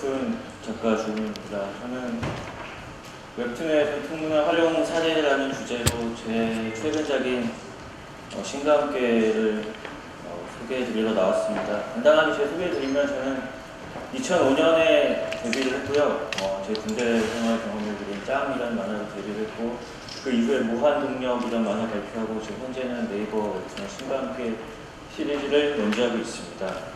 웹툰 작가 주문입니다. 저는 웹툰의 전통문화 활용 사례라는 주제로 제 최근작인 신과 함께를 소개해드리러 나왔습니다. 간단하게 제 소개해드리면 저는 2005년에 데뷔를 했고요. 제 군대 생활 경험을 그린 짬이라는 만화로 데뷔를 했고, 그 이후에 무한동력이라는 만화 발표하고 지금 현재는 네이버 웹툰 신과 함께 시리즈를 연재하고 있습니다.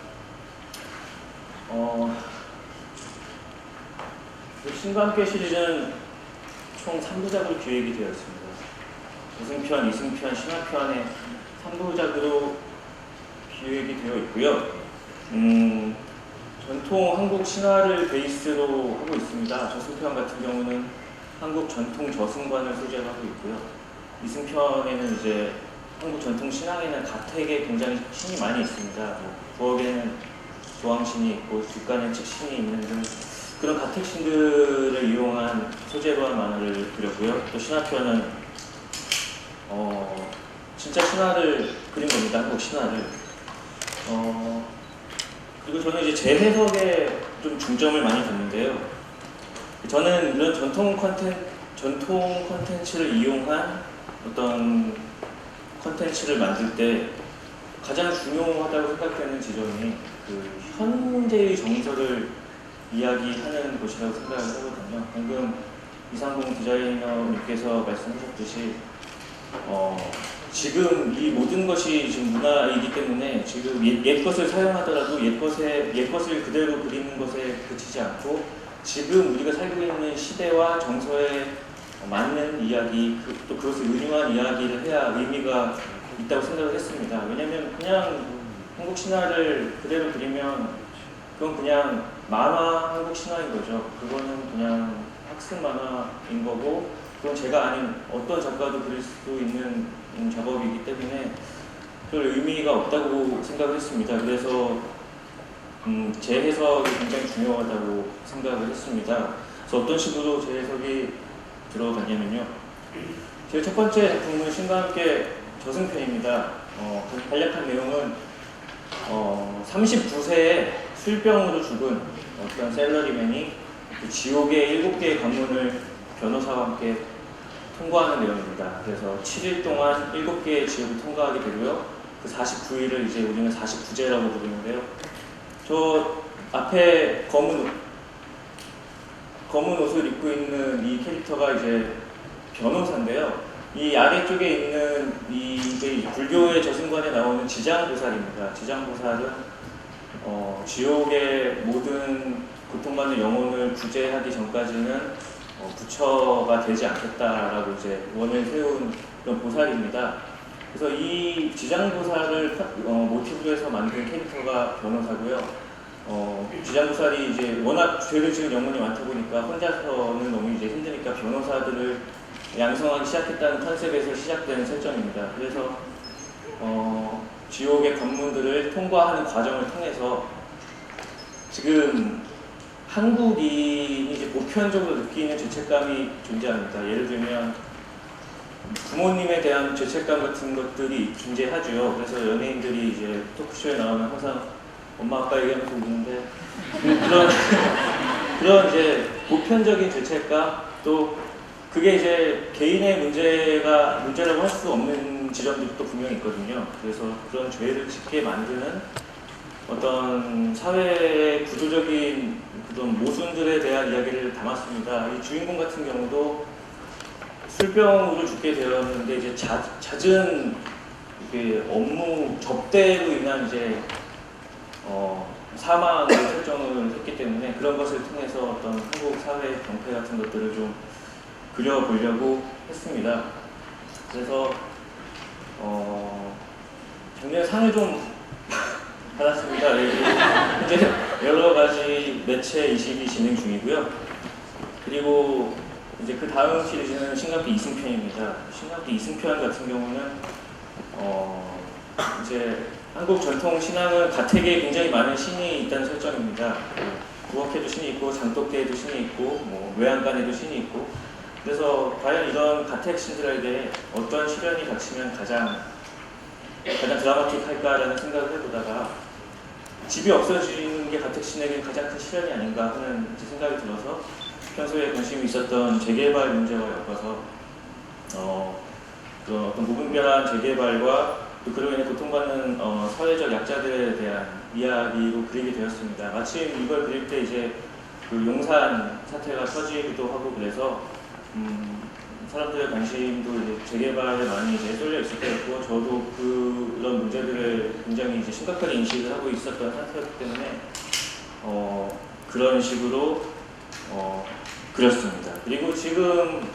신과 함께 시리즈는 총 3부작으로 기획이 되어 있습니다. 우승편, 이승편, 신화편의 3부작으로 기획이 되어 있고요. 전통 한국 신화를 베이스로 하고 있습니다. 저승편 같은 경우는 한국 전통 저승관을 소재로 하고 있고요. 이승편에는 이제 한국 전통 신앙에는 가택에 굉장히 신이 많이 있습니다. 부엌에는 조왕신이 있고 뒷간에 측신이 있는 등 그런 가택신들을 이용한 소재로 한 만화를 그렸고요. 또 신화편은 진짜 신화를 그린 겁니다. 한국 신화를. 그리고 저는 이제 재해석에 좀 중점을 많이 뒀는데요. 저는 이런 전통 컨텐츠를 이용한 어떤 컨텐츠를 만들 때 가장 중요하다고 생각되는 지점이 그 현재의 정서를 이야기하는 곳이라고 생각을 하거든요. 방금 이상공 디자이너님께서 말씀하셨듯이 지금 이 모든 것이 지금 문화이기 때문에 지금 옛 것을 사용하더라도 옛 것을 그대로 그리는 것에 그치지 않고 지금 우리가 살고 있는 시대와 정서에 맞는 이야기, 또 그것을 은유한 이야기를 해야 의미가 있다고 생각을 했습니다. 왜냐하면 그냥 한국 신화를 그대로 그리면 그건 그냥 만화 한국 신화인 거죠. 그거는 그냥 학습 만화인 거고, 그건 제가 아닌 어떤 작가도 그릴 수 있는 작업이기 때문에 별 의미가 없다고 생각을 했습니다. 그래서 제 해석이 굉장히 중요하다고 생각을 했습니다. 그래서 어떤 식으로 제 해석이 들어갔냐면요. 제 첫 번째 작품은 신과 함께 저승편입니다. 그 간략한 내용은 39세에 술병으로 죽은 어떤 셀러리맨이 그 지옥의 7개의 관문을 변호사와 함께 통과하는 내용입니다. 그래서 7일 동안 7개의 지옥을 통과하게 되고요. 그 49일을 이제 우리는 49제라고 부르는데요. 저 앞에 검은 옷을 입고 있는 이 캐릭터가 이제 변호사인데요. 이 아래쪽에 있는 이게 불교의 저승관에 나오는 지장보살입니다. 지장보살은 지옥의 모든 고통받는 영혼을 구제하기 전까지는 부처가 되지 않겠다라고 이제 원을 세운 그런 보살입니다. 그래서 이 지장보살을 모티브로 해서 만든 캐릭터가 변호사고요. 지장보살이 이제 워낙 죄를 지은 영혼이 많다 보니까 혼자서는 너무 이제 힘드니까 변호사들을 양성하기 시작했다는 컨셉에서 시작되는 설정입니다. 그래서 지옥의 관문들을 통과하는 과정을 통해서 지금 한국인이 이제 보편적으로 느끼는 죄책감이 존재합니다. 예를 들면 부모님에 대한 죄책감 같은 것들이 존재하죠. 그래서 연예인들이 이제 토크쇼에 나오면 항상 엄마 아빠 얘기하면서 우는데 그런 이제 보편적인 죄책감, 또 그게 이제 개인의 문제라고 할 수 없는 지점들도 또 분명히 있거든요. 그래서 그런 죄를 짓게 만드는 어떤 사회의 구조적인 그런 모순들에 대한 이야기를 담았습니다. 이 주인공 같은 경우도 술병으로 죽게 되었는데 이제 잦은 업무 접대로 인한 이제 사망을 설정을 했기 때문에 그런 것을 통해서 어떤 한국 사회의 병폐 같은 것들을 좀 그려보려고 했습니다. 그래서 작년에 상을 좀 받았습니다. 현재 여러 가지 매체 이식이 진행 중이고요. 그리고 이제 그 다음 시리즈는 신감기 이승편입니다. 신감기 이승편 같은 경우는 이제 한국 전통 신앙은 가택에 굉장히 많은 신이 있다는 설정입니다. 부엌에도 신이 있고 장독대에도 신이 있고 외양간에도 신이 있고, 그래서 과연 이런 가택 신들에게 어떤 시련이 닥치면 가장 드라마틱할까라는 생각을 해보다가 집이 없어지는 게 가택신에게 가장 큰 시련이 아닌가 하는 생각이 들어서 평소에 관심이 있었던 재개발 문제와 엮어서 그 어떤 무분별한 재개발과 또 그로 인해 고통받는 사회적 약자들에 대한 이야기로 그리게 되었습니다. 마침 이걸 그릴 때 이제 그 용산 사태가 터지기도 하고 그래서 사람들의 관심도 이제 재개발에 많이 이제 쏠려 있을 때였고 저도 그런 문제들을 굉장히 이제 심각하게 인식을 하고 있었던 상태였기 때문에 그런 식으로 그렸습니다. 그리고 지금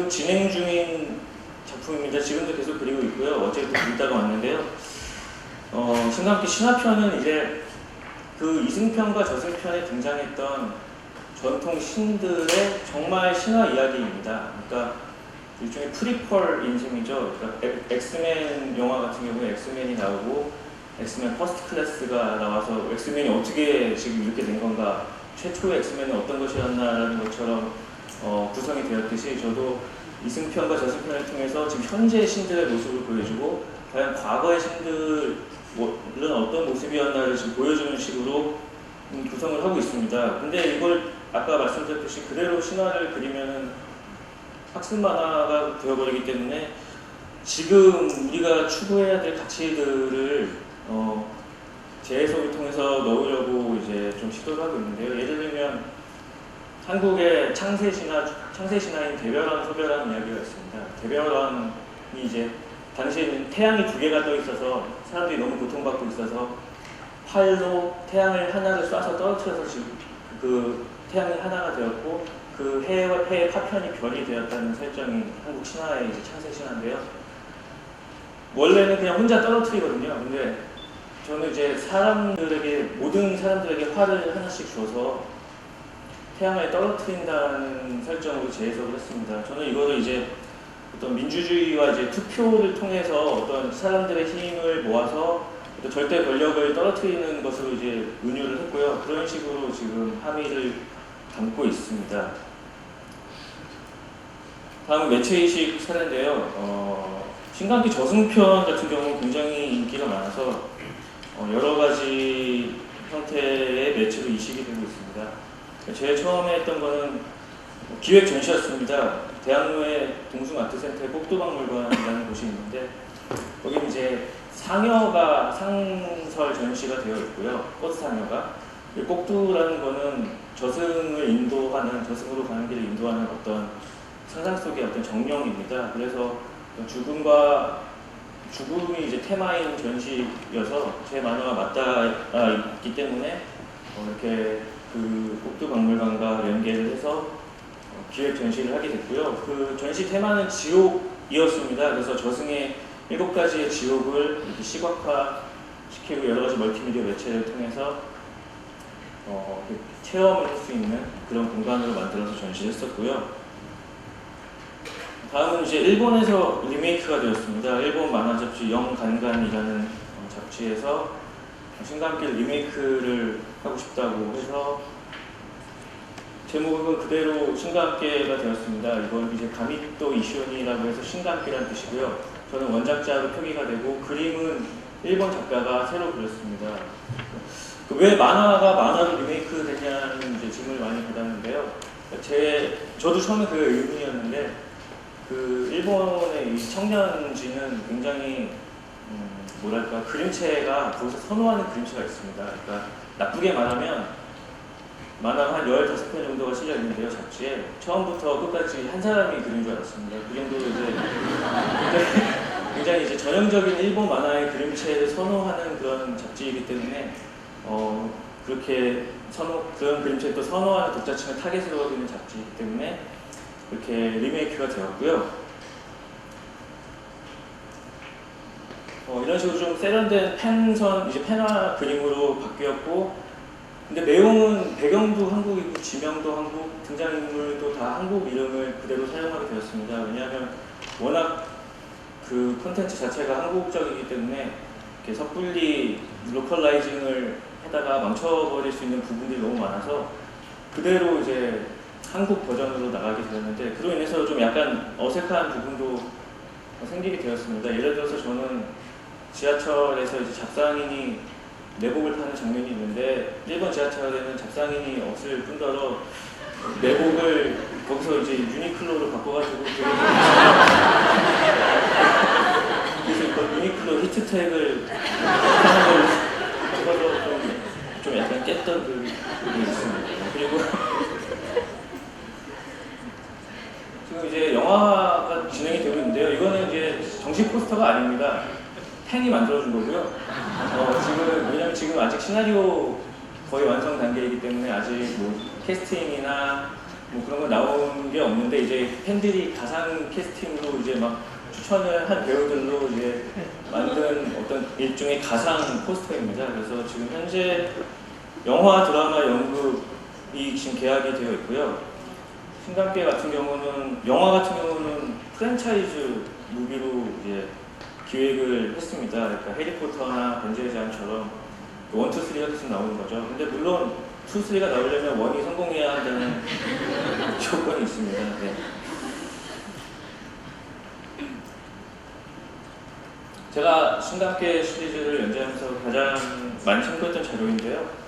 진행 중인 작품입니다. 지금도 계속 그리고 있고요. 어제도 그리다가 왔는데요. 신강기 신화편은 이제 그 이승편과 저승편에 등장했던 전통 신들의 정말 신화 이야기입니다. 그러니까 일종의 프리퀄 인셈이죠. 그러니까 엑스맨 영화 같은 경우에 엑스맨이 나오고 엑스맨 퍼스트 클래스가 나와서 엑스맨이 어떻게 지금 이렇게 된 건가, 최초의 엑스맨은 어떤 것이었나라는 것처럼 구성이 되었듯이 저도 이승편과 저승편을 통해서 지금 현재 신들의 모습을 보여주고 과연 과거의 신들은 어떤 모습이었나를 지금 보여주는 식으로 구성을 하고 있습니다. 근데 이걸 아까 말씀드렸듯이 그대로 신화를 그리면은 학습 만화가 되어버리기 때문에 지금 우리가 추구해야 될 가치들을 재해석을 통해서 넣으려고 이제 좀 시도를 하고 있는데요. 예를 들면 한국의 창세 신화인 대별왕 소별왕 이야기가 있습니다. 대별왕이 이제 당시에는 태양이 두 개가 떠 있어서 사람들이 너무 고통받고 있어서 활로 태양을 하나를 쏴서 떨어뜨려서 지금 그 태양이 하나가 되었고 그 해의 파편이 별이 되었다는 설정이 한국 신화의 이제 창세 신화인데요. 원래는 그냥 혼자 떨어뜨리거든요. 근데 저는 이제 모든 사람들에게 활을 하나씩 줘서 태양을 떨어뜨린다는 설정으로 재해석을 했습니다. 저는 이거를 이제 어떤 민주주의와 이제 투표를 통해서 어떤 사람들의 힘을 모아서 어떤 절대 권력을 떨어뜨리는 것으로 이제 은유를 했고요. 그런 식으로 지금 함의를 담고 있습니다. 다음은 매체의식 사례인데요. 신강기 저승편 같은 경우는 굉장히 인기가 많아서 여러 가지 형태의 매체로 이식이 되고 있습니다. 제일 처음에 했던 거는 기획 전시였습니다. 대학로의 동숭아트센터의 꼭두박물관이라는 곳이 있는데 거기는 이제 상여가 상설 전시가 되어 있고요. 꽃상여가. 꼭두라는 거는 저승으로 가는 길을 인도하는 어떤 상상 속의 어떤 정령입니다. 그래서 죽음이 이제 테마인 전시여서 제 만화가 맞닿아 있기 때문에 이렇게 그 꼭두박물관과 연계를 해서 기획 전시를 하게 됐고요. 그 전시 테마는 지옥이었습니다. 그래서 저승의 7가지의 지옥을 이렇게 시각화시키고 여러 가지 멀티미디어 매체를 통해서 체험을 할 수 있는 그런 공간으로 만들어서 전시를 했었고요. 다음은 이제 일본에서 리메이크가 되었습니다. 일본 만화 잡지 영간간이라는 잡지에서 신강길 리메이크를 하고 싶다고 해서 제목은 그대로 신강길가 되었습니다. 이건 이제 가미또 이시온이라고 해서 신강길이라는 뜻이고요. 저는 원작자로 표기가 되고 그림은 일본 작가가 새로 그렸습니다. 왜 만화가 만화로 리메이크 되냐는 이제 질문을 많이 받았는데요. 저도 처음에 그게 의문이었는데 그 일본의 이 청년지는 굉장히 뭐랄까 그림체가 거기서 선호하는 그림체가 있습니다. 그러니까 나쁘게 말하면 만화 한 15편 정도가 실려 있는데요, 잡지에. 처음부터 끝까지 한 사람이 그린 줄 알았습니다. 그 정도로 이제 굉장히 이제 전형적인 일본 만화의 그림체를 선호하는 그런 잡지이기 때문에 그런 그림체를 또 선호하는 독자층을 타겟으로 하고 있는 잡지이기 때문에 이렇게 리메이크가 되었고요. 이런 식으로 좀 세련된 펜화 그림으로 바뀌었고, 근데 내용은 배경도 한국이고 지명도 한국, 등장인물도 다 한국 이름을 그대로 사용하게 되었습니다. 왜냐하면 워낙 그 콘텐츠 자체가 한국적이기 때문에 이렇게 섣불리 로컬라이징을 하다가 망쳐버릴 수 있는 부분들이 너무 많아서 그대로 이제 한국 버전으로 나가게 되었는데, 그로 인해서 좀 약간 어색한 부분도 생기게 되었습니다. 예를 들어서 저는 지하철에서 이제 잡상인이 내복을 타는 장면이 있는데 일본 지하철에는 잡상인이 없을 뿐더러 내복을 거기서 이제 유니클로로 바꿔가지고 그래서 이걸 유니클로 히트텍을 하는 걸 바꿔서 좀 약간 깼던 그게 있습니다. 그리고 지금 이제 영화가 진행이 되고 있는데요. 이거는 이제 정식 포스터가 아닙니다. 팬이 만들어준 거고요. 왜냐면 지금 아직 시나리오 거의 완성 단계이기 때문에 아직 뭐 캐스팅이나 뭐 그런 거 나온 게 없는데 이제 팬들이 가상 캐스팅으로 이제 막 추천을 한 배우들로 이제 만든 어떤 일종의 가상 포스터입니다. 그래서 지금 현재 영화, 드라마, 연극이 지금 계약이 되어 있고요. 신간계 같은 경우는 영화 같은 경우는 프랜차이즈 무비로 이제 기획을 했습니다. 그러니까 해리포터나 반지의 제왕처럼 1, 2, 3가 계속 나오는 거죠. 근데 물론 2, 3가 나오려면 1이 성공해야 한다는 조건이 있습니다. 네. 제가 신간계 시리즈를 연재하면서 가장 많이 참고했던 자료인데요.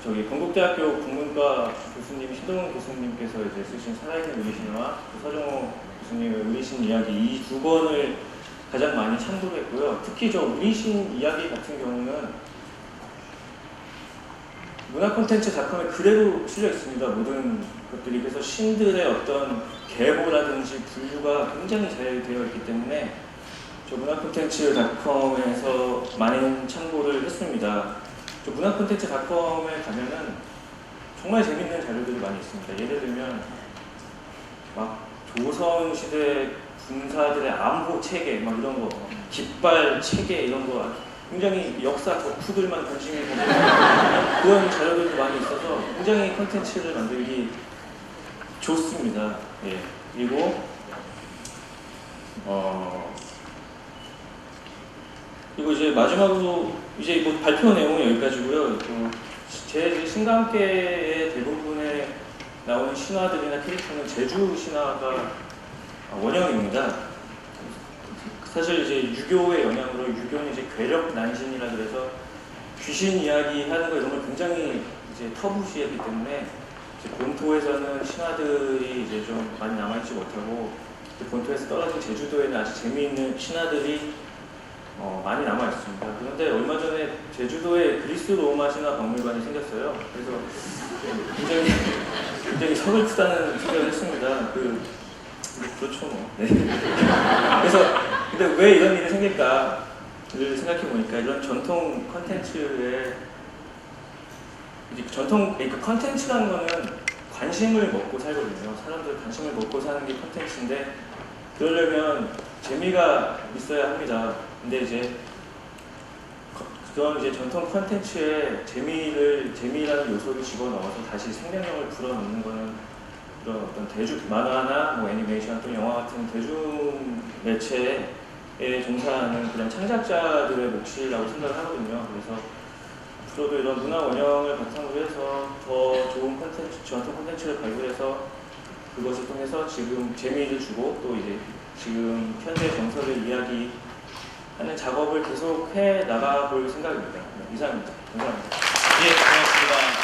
저기 건국대학교 국문과 교수님 신동훈 교수님께서 이제 쓰신 살아있는 의리신화와 서정호 교수님의 의리신 이야기 이 두 권을 가장 많이 참고를 했고요. 특히 저 의리신 이야기 같은 경우는 문화콘텐츠닷컴에 그대로 실려 있습니다. 모든 것들이. 그래서 신들의 어떤 계보라든지 분류가 굉장히 잘 되어 있기 때문에 저 문화콘텐츠닷컴에서 많은 참고를 했습니다. 저 문화콘텐츠닷컴에 가면은 정말 재밌는 자료들이 많이 있습니다. 예를 들면 막 조선시대 군사들의 안보 체계 막 이런 거, 깃발 체계 이런 거 굉장히 역사 덕후들만 관심이 가는 그런 자료들도 많이 있어서 굉장히 콘텐츠를 만들기 좋습니다. 예. 그리고 이제 마지막으로 이제 뭐 발표 내용은 여기까지고요. 제 신간계의 대부분의 나오는 신화들이나 캐릭터는 제주 신화가 원형입니다. 사실 이제 유교의 영향으로 유교는 이제 괴력 난신이라 그래서 귀신 이야기 하는 거 이런 걸 굉장히 이제 터부시했기 때문에 이제 본토에서는 신화들이 이제 좀 많이 남아있지 못하고 본토에서 떨어진 제주도에는 아주 재미있는 신화들이 많이 남아있습니다. 그런데 얼마 전에 제주도에 그리스 로마 신화 박물관이 생겼어요. 그래서 굉장히 서글프다는 생각을 했습니다. 그렇죠 뭐. 네. 그래서 근데 왜 이런 일이 생길까를 생각해 보니까 이런 전통 컨텐츠에 그러니까 컨텐츠라는 거는 관심을 먹고 살거든요. 사람들 관심을 먹고 사는 게 컨텐츠인데 그러려면 재미가 있어야 합니다. 근데 이제 그런 이제 전통 컨텐츠에 재미라는 요소를 집어넣어서 다시 생명력을 불어넣는 거는 그런 어떤 만화나 뭐 애니메이션 또는 영화 같은 대중 매체에 종사하는 그런 창작자들의 몫이라고 생각을 하거든요. 그래서 앞으로도 이런 문화 원형을 바탕으로 해서 더 좋은 콘텐츠, 전통 콘텐츠를 발굴해서 그것을 통해서 지금 재미를 주고 또 이제 지금 현재 정서를 이야기하는 작업을 계속 해 나가볼 생각입니다. 이상입니다. 감사합니다. 예, 고맙습니다.